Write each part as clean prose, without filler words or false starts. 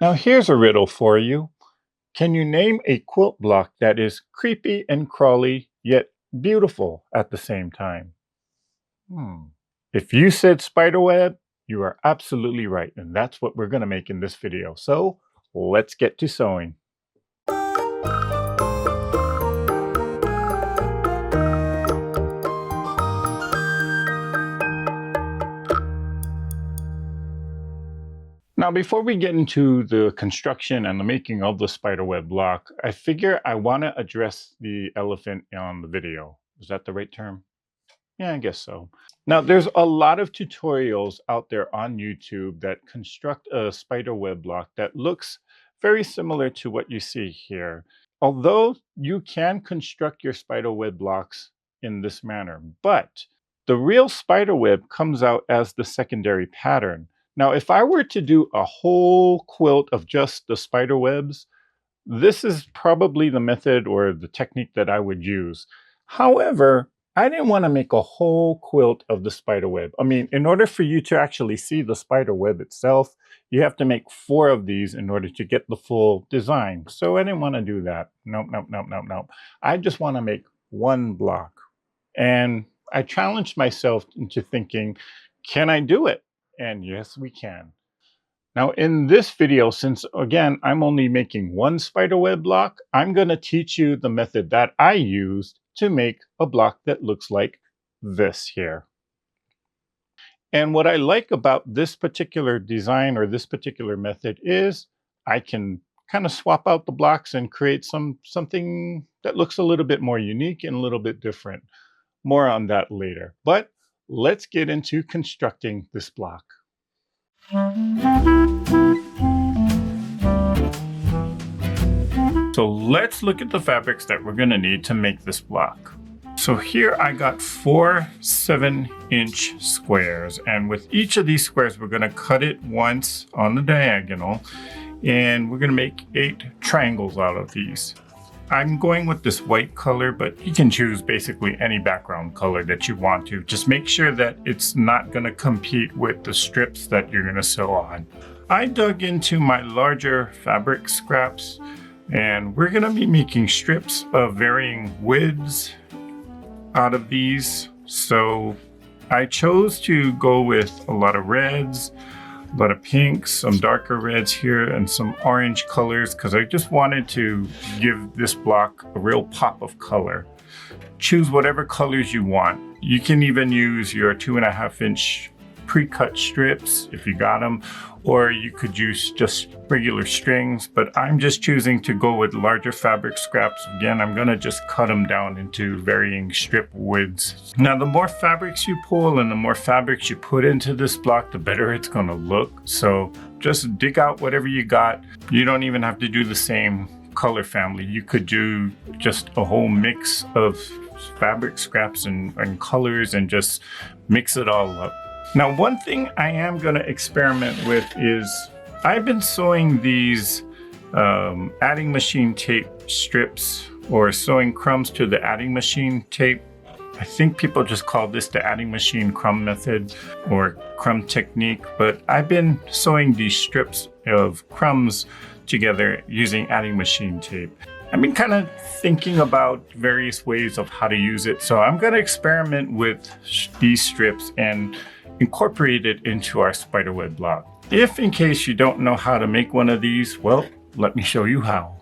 Now here's a riddle for you. Can you name a quilt block that is creepy and crawly, yet beautiful at the same time? Hmm. If you said spiderweb, you are absolutely right, and that's what we're going to make in this video. So let's get to sewing. Now, before we get into the construction and the making of the spiderweb block, I figure I want to address the elephant on the video. Is that the right term? Yeah, I guess so. Now, there's a lot of tutorials out there on YouTube that construct a spider web block that looks very similar to what you see here. Although you can construct your spider web blocks in this manner, but the real spider web comes out as the secondary pattern. Now, if I were to do a whole quilt of just the spider webs, this is probably the method or the technique that I would use. However, I didn't want to make a whole quilt of the spider web. I mean, in order for you to actually see the spider web itself, you have to make 4 of these in order to get the full design. So I didn't want to do that. Nope, nope, nope, nope, nope. I just want to make one block. And I challenged myself into thinking, can I do it? And yes, we can. Now in this video, since again, I'm only making one spiderweb block, I'm going to teach you the method that I used to make a block that looks like this here. And what I like about this particular design or this particular method is I can kind of swap out the blocks and create something that looks a little bit more unique and a little bit different. More on that later. But let's get into constructing this block. So let's look at the fabrics that we're going to need to make this block. So here I got 4 7-inch squares, and with each of these squares we're going to cut it once on the diagonal, and we're going to make 8 triangles out of these. I'm going with this white color, but you can choose basically any background color that you want to. Just make sure that it's not going to compete with the strips that you're going to sew on. I dug into my larger fabric scraps, and we're going to be making strips of varying widths out of these. So I chose to go with a lot of reds, a lot of pinks, some darker reds here, and some orange colors because I just wanted to give this block a real pop of color. Choose whatever colors you want. You can even use your 2.5-inch pre-cut strips if you got them, or you could use just regular strings, but I'm just choosing to go with larger fabric scraps. Again, I'm going to just cut them down into varying strip widths. Now, the more fabrics you pull and the more fabrics you put into this block, the better it's going to look. So just dig out whatever you got. You don't even have to do the same color family. You could do just a whole mix of fabric scraps and colors and just mix it all up. Now, one thing I am going to experiment with is I've been sewing these adding machine tape strips or sewing crumbs to the adding machine tape. I think people just call this the adding machine crumb method or crumb technique, but I've been sewing these strips of crumbs together using adding machine tape. I've been kind of thinking about various ways of how to use it, so I'm going to experiment with these strips and incorporate it into our spiderweb block. If in case you don't know how to make one of these, well, let me show you how.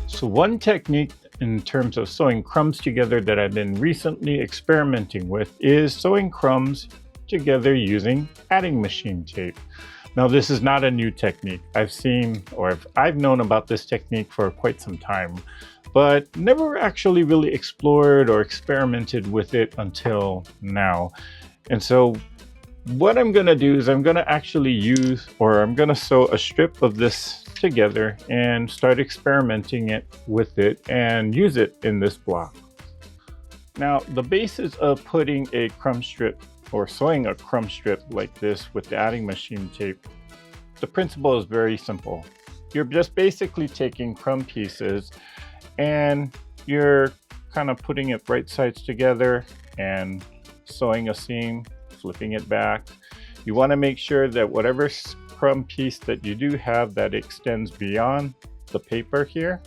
So one technique in terms of sewing crumbs together that I've been recently experimenting with is sewing crumbs together using adding machine tape. Now, this is not a new technique. I've known about this technique for quite some time, but never actually really explored or experimented with it until now. And so what I'm going to do is I'm going to sew a strip of this together and start experimenting with it and use it in this block. Now, the basis of putting a crumb strip or sewing a crumb strip like this with the adding machine tape, the principle is very simple. You're just basically taking crumb pieces and you're kind of putting it right sides together and sewing a seam flipping it back. You want to make sure that whatever crumb piece that you do have, that extends beyond the paper here.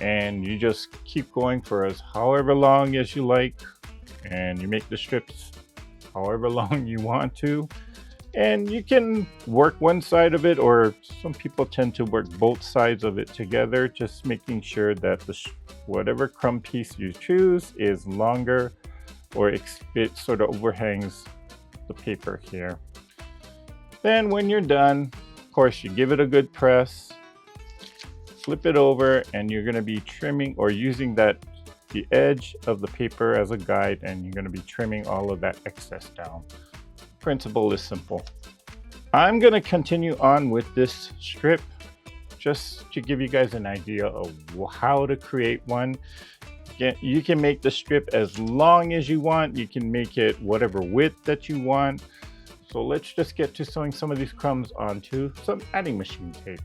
And you just keep going for however long as you like, and you make the strips however long you want to. And you can work one side of it, or some people tend to work both sides of it together, just making sure that whatever crumb piece you choose is longer, or it sort of overhangs the paper here. Then when you're done, of course, you give it a good press, flip it over, and you're going to be trimming or using the edge of the paper as a guide, and you're going to be trimming all of that excess down. Principle is simple. I'm going to continue on with this strip just to give you guys an idea of how to create one. You can make the strip as long as you want. You can make it whatever width that you want. So let's just get to sewing some of these crumbs onto some adding machine tape.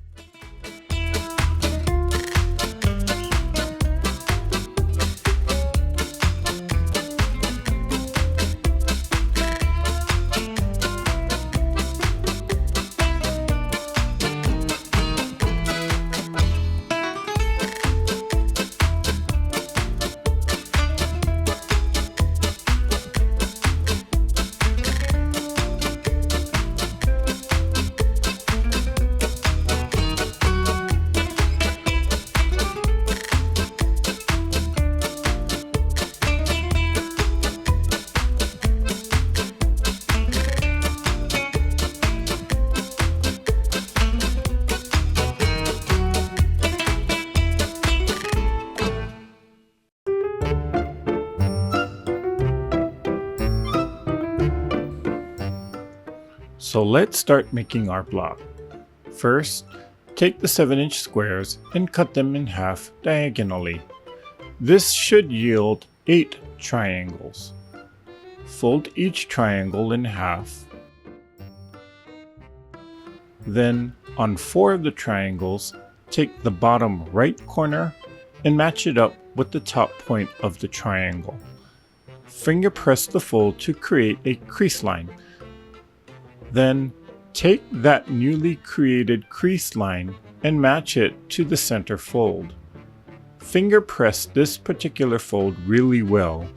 So let's start making our block. First, take the 7-inch squares and cut them in half diagonally. This should yield 8 triangles. Fold each triangle in half. Then, on 4 of the triangles, take the bottom right corner and match it up with the top point of the triangle. Finger press the fold to create a crease line. Then take that newly created crease line and match it to the center fold. Finger press this particular fold really well.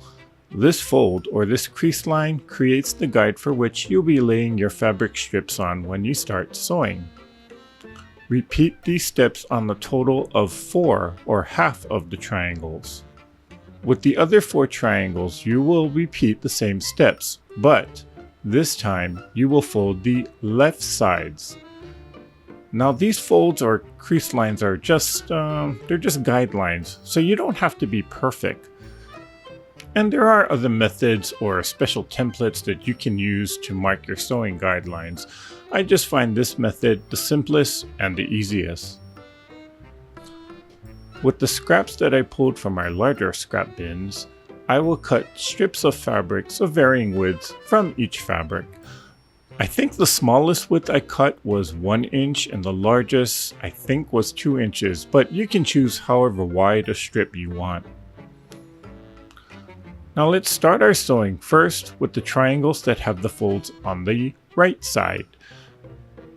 This fold or this crease line creates the guide for which you'll be laying your fabric strips on when you start sewing. Repeat these steps on the total of 4 or half of the triangles. With the other 4 triangles, you will repeat the same steps, but this time, you will fold the left sides. Now these folds or crease lines are just guidelines, so you don't have to be perfect. And there are other methods or special templates that you can use to mark your sewing guidelines. I just find this method the simplest and the easiest. With the scraps that I pulled from our larger scrap bins, I will cut strips of fabrics of varying widths from each fabric. I think the smallest width I cut was 1 inch and the largest I think was 2 inches, but you can choose however wide a strip you want. Now let's start our sewing first with the triangles that have the folds on the right side.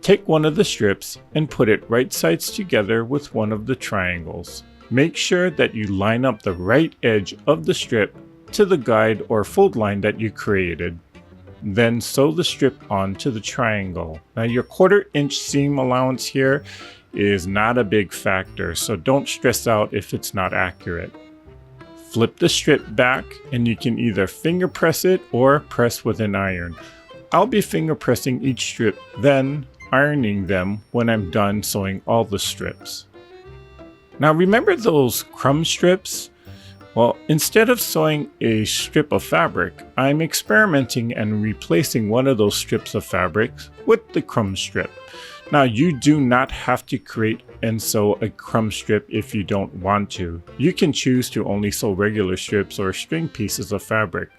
Take one of the strips and put it right sides together with one of the triangles. Make sure that you line up the right edge of the strip to the guide or fold line that you created. Then sew the strip onto the triangle. Now your 1/4 inch seam allowance here is not a big factor, so don't stress out if it's not accurate. Flip the strip back and you can either finger press it or press with an iron. I'll be finger pressing each strip, then ironing them when I'm done sewing all the strips. Now remember those crumb strips? Well, instead of sewing a strip of fabric, I'm experimenting and replacing one of those strips of fabric with the crumb strip. Now you do not have to create and sew a crumb strip if you don't want to. You can choose to only sew regular strips or string pieces of fabric.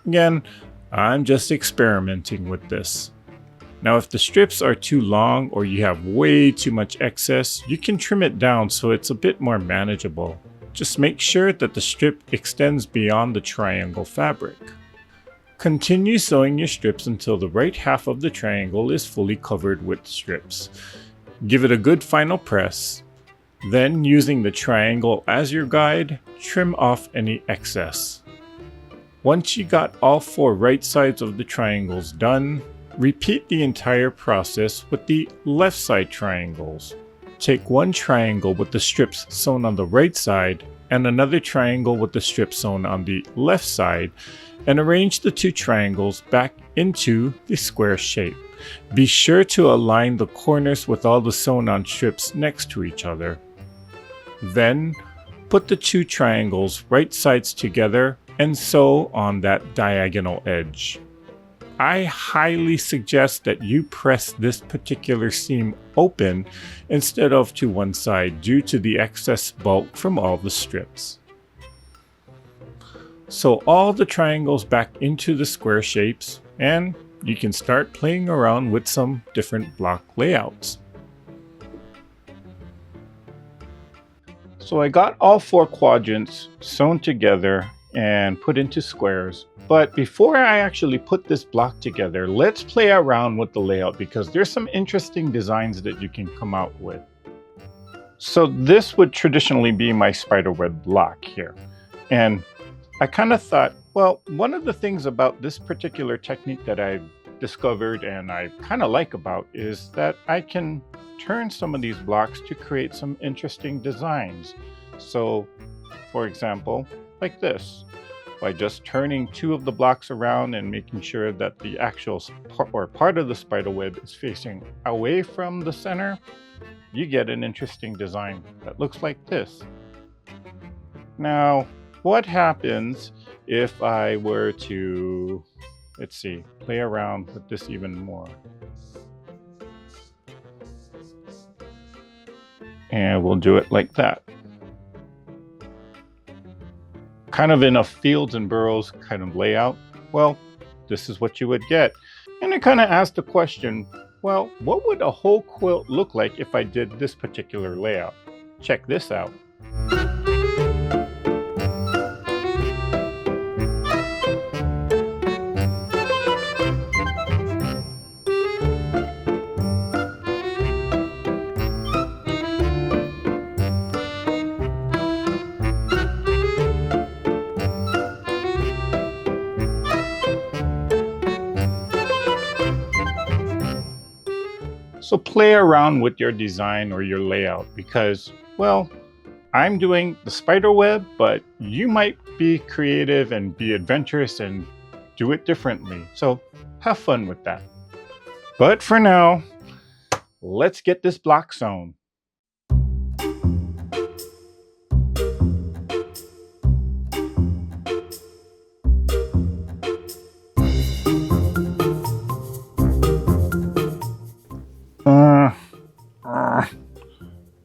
Again, I'm just experimenting with this. Now if the strips are too long or you have way too much excess, you can trim it down so it's a bit more manageable. Just make sure that the strip extends beyond the triangle fabric. Continue sewing your strips until the right half of the triangle is fully covered with strips. Give it a good final press. Then, using the triangle as your guide, trim off any excess. Once you got all 4 right sides of the triangles done, repeat the entire process with the left side triangles. Take one triangle with the strips sewn on the right side and another triangle with the strips sewn on the left side, and arrange the 2 triangles back into the square shape. Be sure to align the corners with all the sewn on strips next to each other. Then, put the 2 triangles right sides together and sew on that diagonal edge. I highly suggest that you press this particular seam open instead of to one side due to the excess bulk from all the strips. Sew all the triangles back into the square shapes, and you can start playing around with some different block layouts. So I got all 4 quadrants sewn together and put into squares. But before I actually put this block together, let's play around with the layout because there's some interesting designs that you can come out with. So this would traditionally be my spiderweb block here. And I kind of thought, well, one of the things about this particular technique that I've discovered and I kind of like about is that I can turn some of these blocks to create some interesting designs. So, for example, like this. By just turning 2 of the blocks around and making sure that the actual part of the spider web is facing away from the center, you get an interesting design that looks like this. Now, what happens if I were to, let's see, play around with this even more? And we'll do it like that. Kind of in a fields and burrows kind of layout. Well, this is what you would get. And it kind of asked the question, well, what would a whole quilt look like if I did this particular layout? Check this out. So play around with your design or your layout because, well, I'm doing the spider web, but you might be creative and be adventurous and do it differently. So have fun with that. But for now, let's get this block sewn.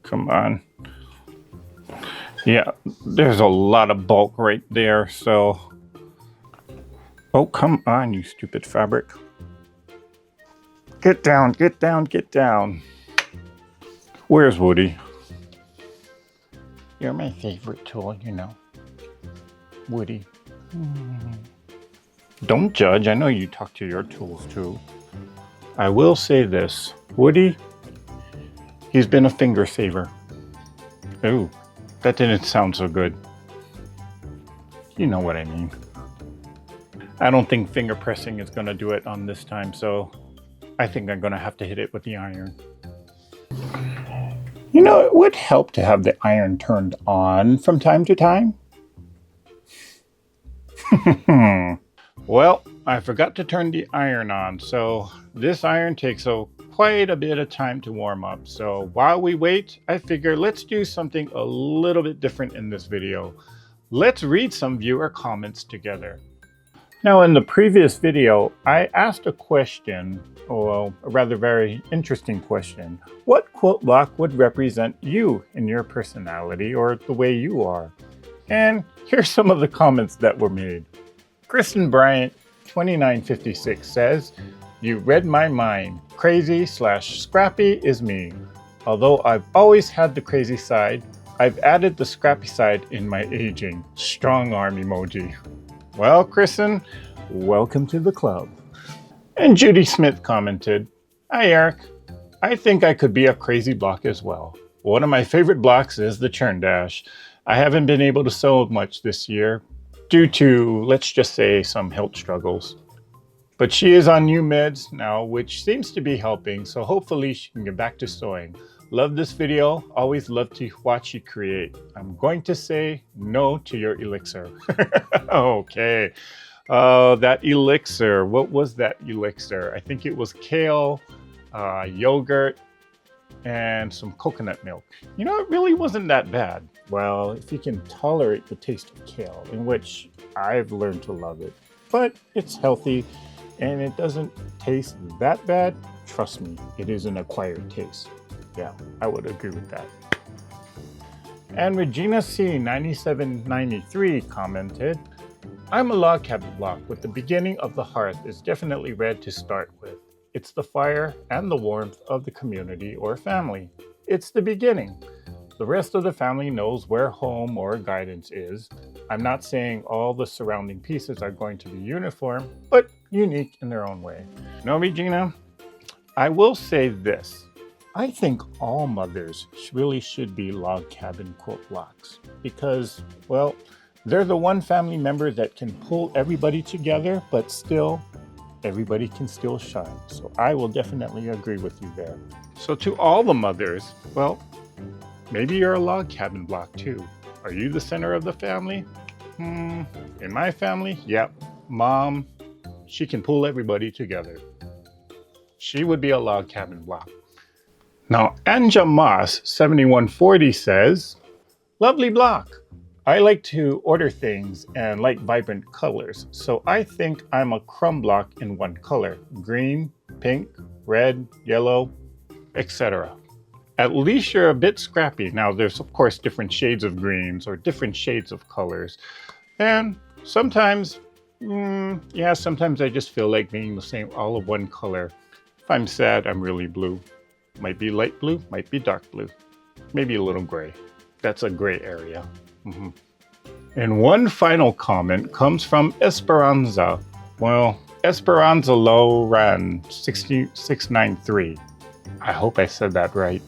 Come on. Yeah, there's a lot of bulk right there, so... Oh, come on, you stupid fabric. Get down, get down, get down. Where's Woody? You're my favorite tool, you know. Woody. Don't judge, I know you talk to your tools too. I will say this, Woody, he's been a finger saver. Ooh, that didn't sound so good. You know what I mean. I don't think finger pressing is gonna do it on this time, so I think I'm gonna have to hit it with the iron. You know, it would help to have the iron turned on from time to time. Well, I forgot to turn the iron on, so this iron takes quite a bit of time to warm up. So while we wait, I figure let's do something a little bit different in this video. Let's read some viewer comments together. Now, in the previous video, I asked a question, or a rather very interesting question. What quilt block would represent you in your personality or the way you are? And here's some of the comments that were made. Kristen Bryant, 2956 says, "You read my mind. Crazy/scrappy is me. Although I've always had the crazy side, I've added the scrappy side in my aging. Strong arm emoji." Well, Kristen, welcome to the club. And Judy Smith commented, "Hi Eric, I think I could be a crazy block as well. One of my favorite blocks is the churn dash. I haven't been able to sew much this year due to, let's just say, some health struggles. But she is on new meds now, which seems to be helping, so hopefully she can get back to sewing. Love this video. Always love to watch you create. I'm going to say no to your elixir." Okay. That elixir. What was that elixir? I think it was kale, yogurt, and some coconut milk. You know, it really wasn't that bad. Well, if you can tolerate the taste of kale, in which I've learned to love it. But it's healthy and it doesn't taste that bad. Trust me, it is an acquired taste. Yeah, I would agree with that. And Regina C. 9793 commented, "I'm a log cabin block with the beginning of the hearth is definitely red to start with. It's the fire and the warmth of the community or family. It's the beginning. The rest of the family knows where home or guidance is. I'm not saying all the surrounding pieces are going to be uniform, but unique in their own way." No, Regina, I will say this. I think all mothers really should be log cabin quilt blocks because, well, they're the one family member that can pull everybody together, but still, everybody can still shine. So I will definitely agree with you there. So to all the mothers, well, maybe you're a log cabin block too. Are you the center of the family? In my family, yep, mom, she can pull everybody together. She would be a log cabin block. Now, Anja Moss 7140 says, "Lovely block. I like to order things and like vibrant colors, so I think I'm a crumb block in one color, green, pink, red, yellow, etc. At least you're a bit scrappy." Now, there's of course different shades of greens or different shades of colors. And sometimes, sometimes I just feel like being the same, all of one color. If I'm sad, I'm really blue. Might be light blue, might be dark blue, maybe a little gray. That's a gray area. And one final comment comes from Esperanza. Well, Esperanza Loran 6693. I hope I said that right.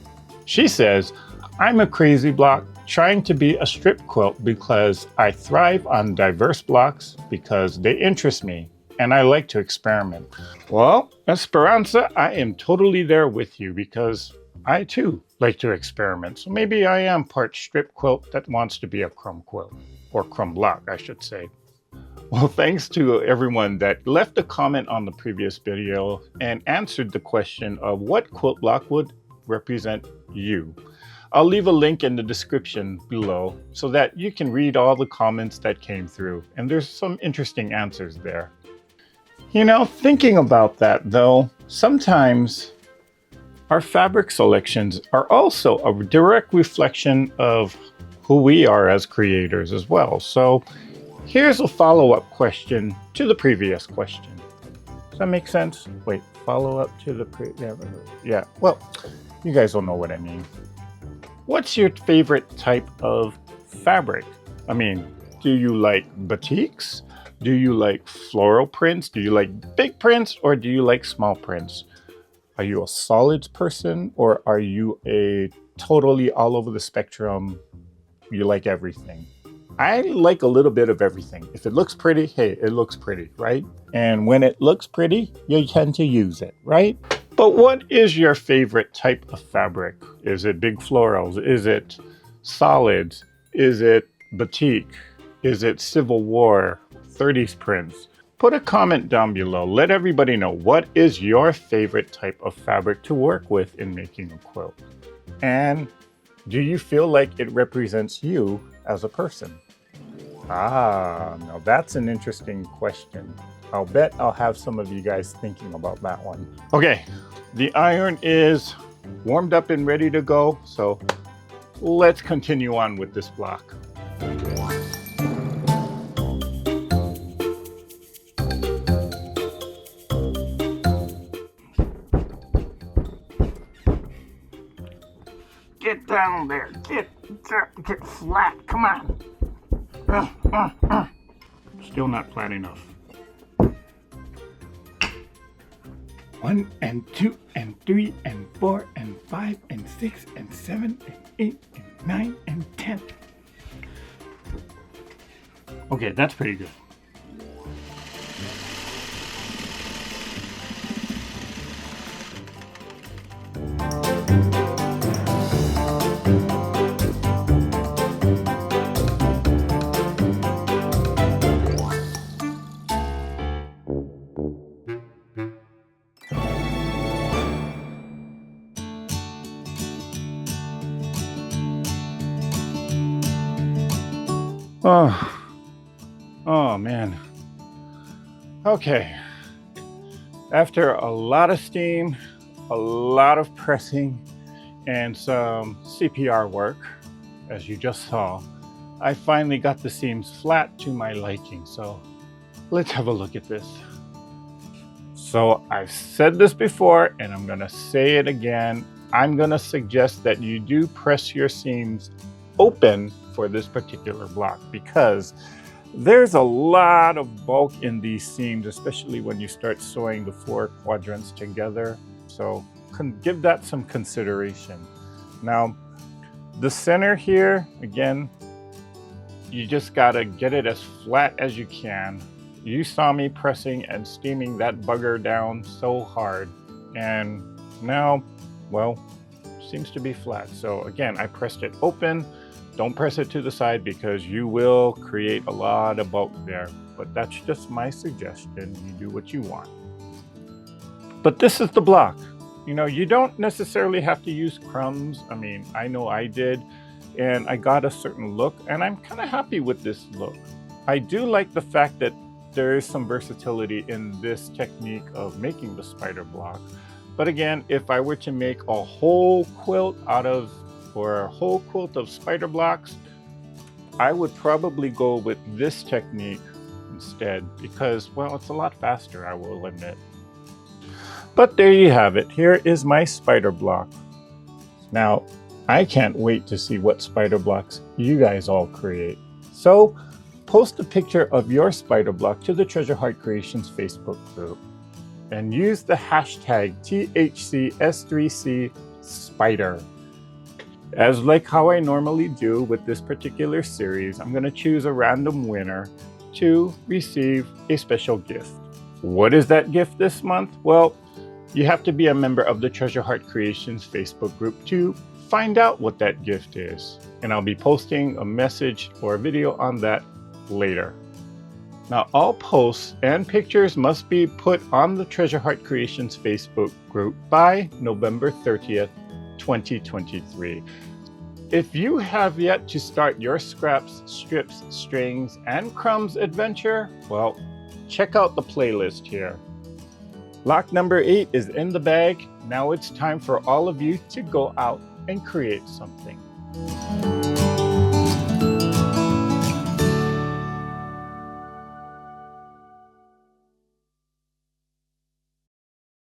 She says, "I'm a crazy block trying to be a strip quilt because I thrive on diverse blocks because they interest me and I like to experiment." Well, Esperanza, I am totally there with you because I too like to experiment. So maybe I am part strip quilt that wants to be a crumb quilt, or crumb block, I should say. Well, thanks to everyone that left a comment on the previous video and answered the question of what quilt block would represent you. I'll leave a link in the description below so that you can read all the comments that came through, and there's some interesting answers there. You know, thinking about that though, sometimes our fabric selections are also a direct reflection of who we are as creators as well. So here's a follow-up question to the previous question. Does that make sense? Wait, follow up to the yeah, well, you guys will know what I mean. What's your favorite type of fabric? I mean, do you like batiks? Do you like floral prints? Do you like big prints or do you like small prints? Are you a solids person or are you a totally all over the spectrum? You like everything? I like a little bit of everything. If it looks pretty, hey, it looks pretty, right? And when it looks pretty, you tend to use it, right? But what is your favorite type of fabric? Is it big florals? Is it solids? Is it batik? Is it Civil War, 30s prints? Put a comment down below. Let everybody know what is your favorite type of fabric to work with in making a quilt. And do you feel like it represents you as a person? Now that's an interesting question. I'll bet I'll have some of you guys thinking about that one. Okay, the iron is warmed up and ready to go, so let's continue on with this block. Get down there, get flat, come on. Still not flat enough. 1 and 2 and 3 and 4 and 5 and 6 and 7 and 8 and 9 and 10. Okay, that's pretty good. Oh man. Okay. After a lot of steam, a lot of pressing, and some CPR work, as you just saw, I finally got the seams flat to my liking. So let's have a look at this. So I've said this before, and I'm gonna say it again. I'm gonna suggest that you do press your seams open for this particular block, because there's a lot of bulk in these seams, especially when you start sewing the 4 quadrants together. So give that some consideration. Now, the center here, again, you just gotta get it as flat as you can. You saw me pressing and steaming that bugger down so hard, and now, well, seems to be flat. So again, I pressed it open. Don't press it to the side because you will create a lot of bulk there, but that's just my suggestion. You do what you want. But this is the block. You know, you don't necessarily have to use crumbs. I mean, I know I did, and I got a certain look, and I'm kind of happy with this look. I do like the fact that there is some versatility in this technique of making the spider block. But again, if I were to make a whole quilt or a whole quilt of spider blocks, I would probably go with this technique instead because, well, it's a lot faster, I will admit. But there you have it. Here is my spider block. Now, I can't wait to see what spider blocks you guys all create. So, post a picture of your spider block to the Treasure Heart Creations Facebook group and use the hashtag THCS3C spider. As like how I normally do with this particular series, I'm going to choose a random winner to receive a special gift. What is that gift this month? Well, you have to be a member of the Treasure Heart Creations Facebook group to find out what that gift is. And I'll be posting a message or a video on that later. Now, all posts and pictures must be put on the Treasure Heart Creations Facebook group by November 30th, 2023. If you have yet to start your scraps, strips, strings, and crumbs adventure, well, check out the playlist here. Block number 8 is in the bag. Now it's time for all of you to go out and create something.